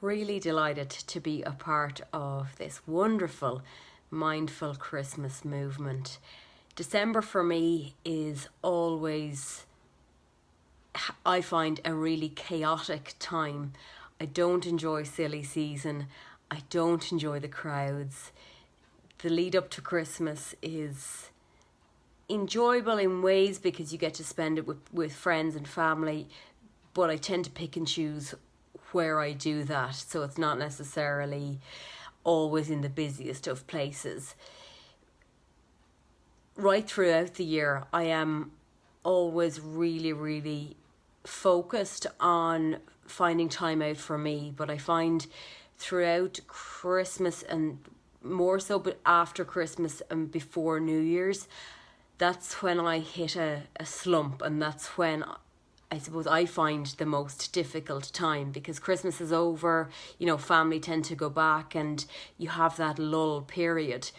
really delighted to be a part of this wonderful mindful Christmas movement. December for me is always, I find, a really chaotic time. I don't enjoy silly season. I don't enjoy the crowds. The lead up to Christmas is enjoyable in ways because you get to spend it with friends and family, but I tend to pick and choose where I do that, so it's not necessarily always in the busiest of places. Right throughout the year, I am always really focused on finding time out for me, but I find throughout Christmas and more so but after Christmas and before New Year's, that's when I hit a slump, and that's when I suppose I find the most difficult time, because Christmas is over, family tend to go back and you have that lull period.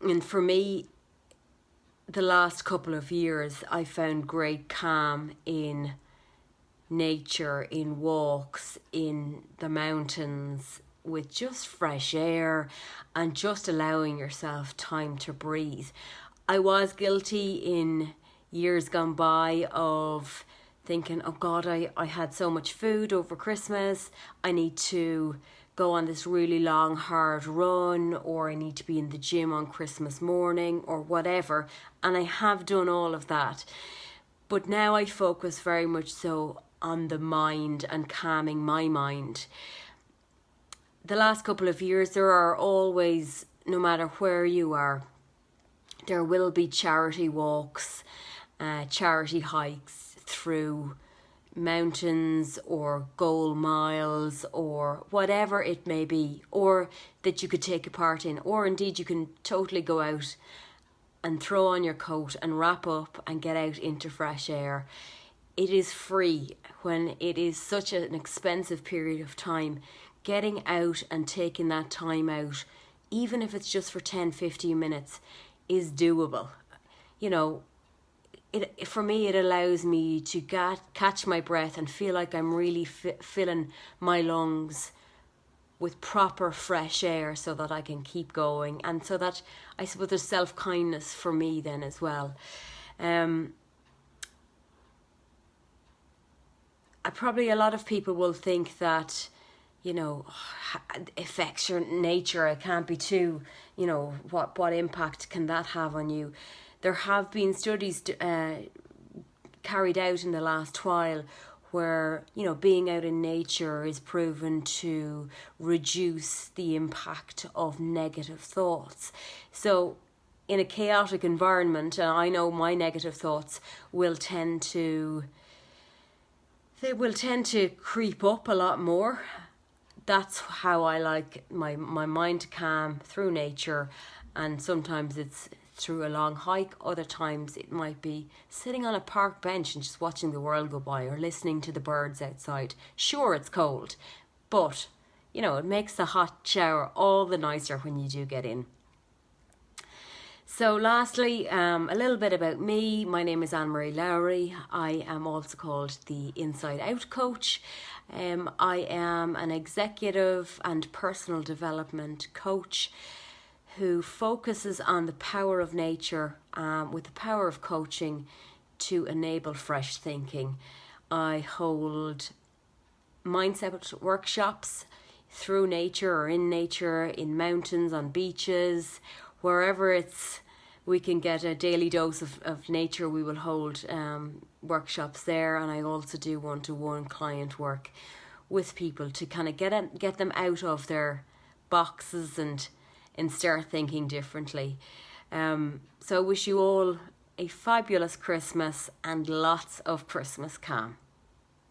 And for me, the last couple of years, I found great calm in nature, in walks, in the mountains, with just fresh air and just allowing yourself time to breathe. I was guilty in years gone by of thinking, oh God, I had so much food over Christmas, I need to go on this really long hard run, or I need to be in the gym on Christmas morning or whatever, and I have done all of that. But now I focus very much so on the mind and calming my mind. The last couple of years, there are always, no matter where you are, there will be charity walks, charity hikes through mountains or goal miles or whatever it may be, or that you could take a part in, or indeed you can totally go out and throw on your coat and wrap up and get out into fresh air. It is free when it is such an expensive period of time. Getting out and taking that time out, even if it's just for 10-15 minutes, is doable. For me, it allows me to catch my breath and feel like I'm really filling my lungs with proper fresh air so that I can keep going, and so that I suppose there's self-kindness for me then as well. Probably a lot of people will think that affects your nature. It can't be too, what impact can that have on you? There have been studies carried out in the last while where, being out in nature is proven to reduce the impact of negative thoughts. So in a chaotic environment, and I know my negative thoughts will tend to creep up a lot more. That's how I like my mind to calm, through nature, and sometimes it's through a long hike. Other times it might be sitting on a park bench and just watching the world go by, or listening to the birds outside. Sure, it's cold, but it makes the hot shower all the nicer when you do get in. So lastly, a little bit about me. My name is Annemarie Lowry. I am also called the Inside Out Coach. I am an executive and personal development coach who focuses on the power of nature with the power of coaching to enable fresh thinking. I hold mindset workshops through nature or in nature, in mountains, on beaches, wherever we can get a daily dose of nature, we will hold workshops there. And I also do one-to-one client work with people to kind of get them out of their boxes and start thinking differently. So I wish you all a fabulous Christmas and lots of Christmas calm.